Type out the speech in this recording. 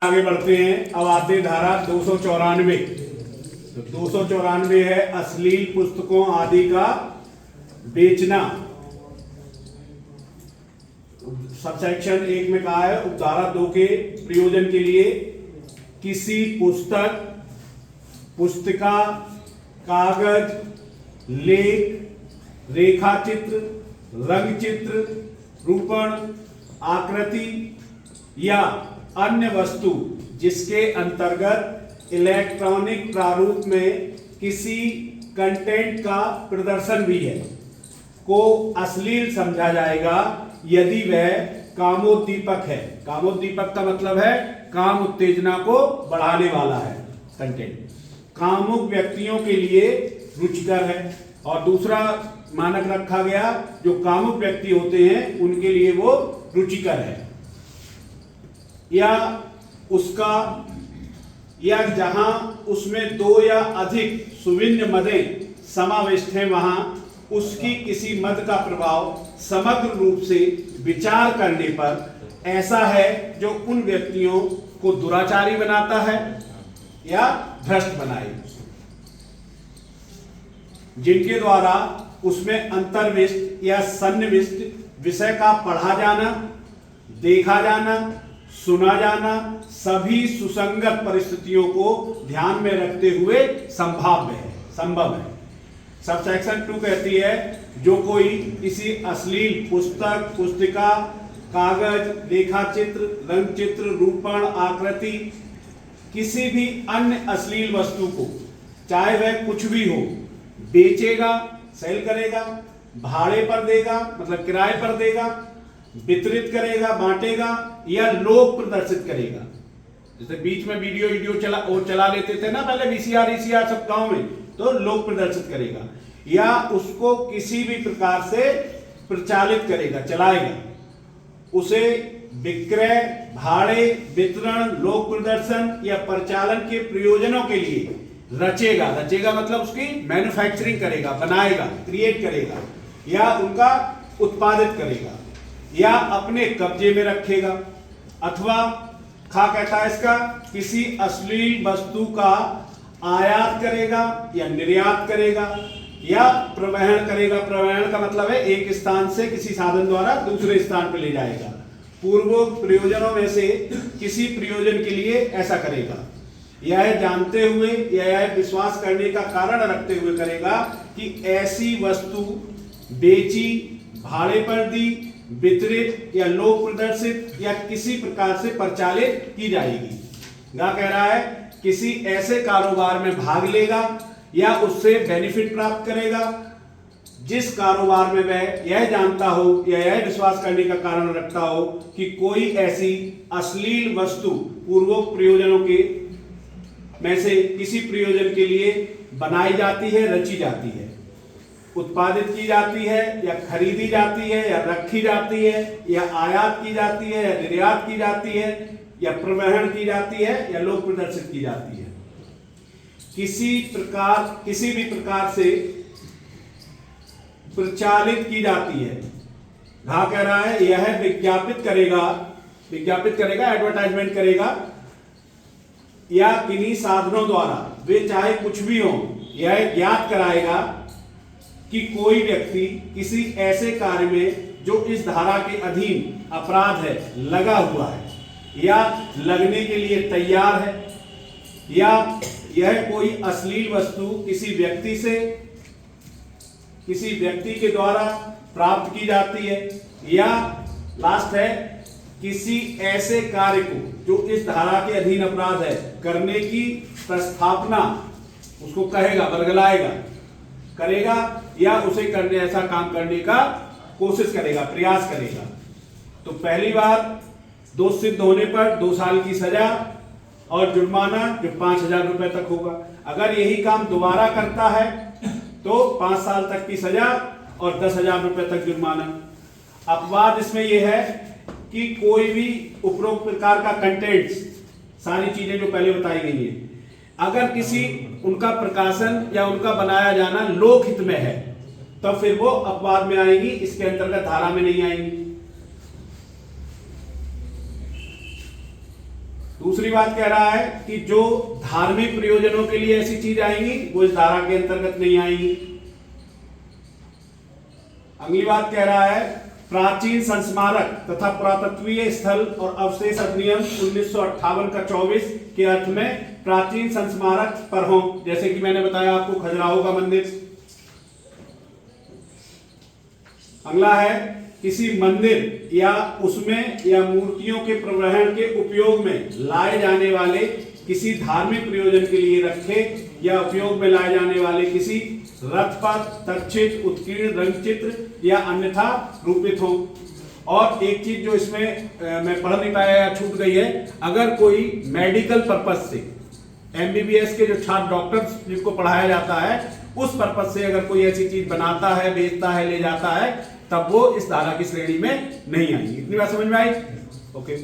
आगे बढ़ते हैं। अब आते धारा 294। तो 294 है अश्लील पुस्तकों आदि का बेचना। सबसेक्शन 1 में कहा है उपधारा 2 के प्रयोजन के लिए किसी पुस्तक, पुस्तिका, कागज, लेख, रेखाचित्र, रंगचित्र, रूपण, आकृति या अन्य वस्तु जिसके अंतर्गत इलेक्ट्रॉनिक प्रारूप में किसी कंटेंट का प्रदर्शन भी है को अश्लील समझा जाएगा यदि वह कामोद्दीपक है। कामोद्दीपक का मतलब है काम उत्तेजना को बढ़ाने वाला है कंटेंट, कामुक व्यक्तियों के लिए रुचिकर है। और दूसरा मानक रखा गया जो कामुक व्यक्ति होते हैं उनके लिए वो रुचिकर है, या उसका या जहां उसमें 2 या अधिक सुभिन्न मदें समाविष्ट हैं वहां उसकी किसी मद का प्रभाव समग्र रूप से विचार करने पर ऐसा है जो उन व्यक्तियों को दुराचारी बनाता है या भ्रष्ट बनाए, जिनके द्वारा उसमें अंतर्विष्ट या सन्निविष्ट विषय का पढ़ा जाना, देखा जाना, सुना जाना सभी सुसंगत परिस्थितियों को ध्यान में रखते हुए संभव है। सबसेक्शन 2 कहती है जो कोई किसी अश्लील पुस्तक, पुस्तिका, कागज, रेखाचित्र, रंगचित्र, रूपण, आकृति किसी भी अन्य अश्लील वस्तु को चाहे वह कुछ भी हो बेचेगा, सेल करेगा, भाड़े पर देगा मतलब किराए पर देगा, वितरित करेगा, बांटेगा या लोक प्रदर्शित करेगा। जैसे बीच में वीडियो चला लेते थे ना पहले वीसीआर सब गांव में, तो लोक प्रदर्शित करेगा या उसको किसी भी प्रकार से प्रचालित करेगा, चलाएगा, उसे विक्रय, भाड़े, वितरण, लोक प्रदर्शन या प्रचालन के प्रयोजनों के लिए रचेगा मतलब उसकी मैन्युफैक्चरिंग करेगा, बनाएगा, क्रिएट करेगा या उनका उत्पादित करेगा या अपने कब्जे में रखेगा, अथवा कहता है इसका किसी अश्लील वस्तु का आयात करेगा या निर्यात करेगा या प्रवहन करेगा। प्रवहन का मतलब है एक स्थान से किसी साधन द्वारा दूसरे स्थान पर ले जाएगा। पूर्वोक्त प्रयोजनों में से किसी प्रयोजन के लिए ऐसा करेगा, यह जानते हुए या यह विश्वास करने का कारण रखते हुए करेगा कि ऐसी वस्तु बेची, भाड़े पर दी, वितरित या लोक प्रदर्शित या किसी प्रकार से प्रचालित की जाएगी। कह रहा है किसी ऐसे कारोबार में भाग लेगा या उससे बेनिफिट प्राप्त करेगा जिस कारोबार में वह यह जानता हो या यह विश्वास करने का कारण रखता हो कि कोई ऐसी अश्लील वस्तु पूर्वोक्त प्रयोजनों के में से किसी प्रयोजन के लिए बनाई जाती है, रची जाती है, उत्पादित की जाती है या खरीदी जाती है या रखी जाती है या आयात की जाती है या निर्यात की जाती है या प्रवहन की जाती है या लोक प्रदर्शित की जाती है। किसी भी प्रकार से प्रचालित की जाती है। कह रहा है यह विज्ञापित करेगा एडवर्टाइजमेंट करेगा या किन्हीं साधनों द्वारा वे चाहे कुछ भी हो यह ज्ञात कराएगा कि कोई व्यक्ति किसी ऐसे कार्य में जो इस धारा के अधीन अपराध है लगा हुआ है या लगने के लिए तैयार है, या यह कोई अश्लील वस्तु किसी व्यक्ति के द्वारा प्राप्त की जाती है, या लास्ट है किसी ऐसे कार्य को जो इस धारा के अधीन अपराध है करने की प्रस्थापना उसको कहेगा, बरगलाएगा, करेगा या उसे करने ऐसा काम करने का कोशिश करेगा, प्रयास करेगा। तो पहली बार दोष सिद्ध होने पर 2 साल की सजा और जुर्माना जो 5,000 रुपए तक होगा। अगर यही काम दोबारा करता है तो 5 साल तक की सजा और 10,000 रुपए तक जुर्माना। अपवाद इसमें यह है कि कोई भी उपरोक्त प्रकार का कंटेंट्स, सारी चीजें जो पहले बताई गई है, अगर किसी उनका प्रकाशन या उनका बनाया जाना लोकहित में है तब फिर वो अपवाद में आएंगी, इसके अंतर्गत धारा में नहीं आएंगी। दूसरी बात कह रहा है कि जो धार्मिक प्रयोजनों के लिए ऐसी चीज आएंगी वो इस धारा के अंतर्गत नहीं आएंगी। अगली बात कह रहा है प्राचीन संस्मारक तथा पुरातत्वीय स्थल और अवशेष अधिनियम 1958 का 24 के अर्थ में प्राचीन संस्मारक पर हो, जैसे कि मैंने बताया आपको खजुराहो का मंदिर। अगला है किसी मंदिर या उसमें या मूर्तियों के प्रवहन के उपयोग में लाए जाने वाले किसी धार्मिक प्रयोजन के लिए रखे या उपयोग में लाए जाने वाले किसी रथ पर तर्चित उत्कीर्ण रंगचित्र या अन्यथा रूपित हो। और एक चीज जो इसमें मैं पढ़ नहीं पाया या छूट गई है, अगर कोई मेडिकल पर्पस से एमबीबीएस के जो छात्र डॉक्टर्स जिनको पढ़ाया जाता है उस पर्पस से अगर कोई ऐसी चीज बनाता है, बेचता है, ले जाता है, तब वो इस धारा की श्रेणी में नहीं आएगी। इतनी बात समझ में आई? ओके।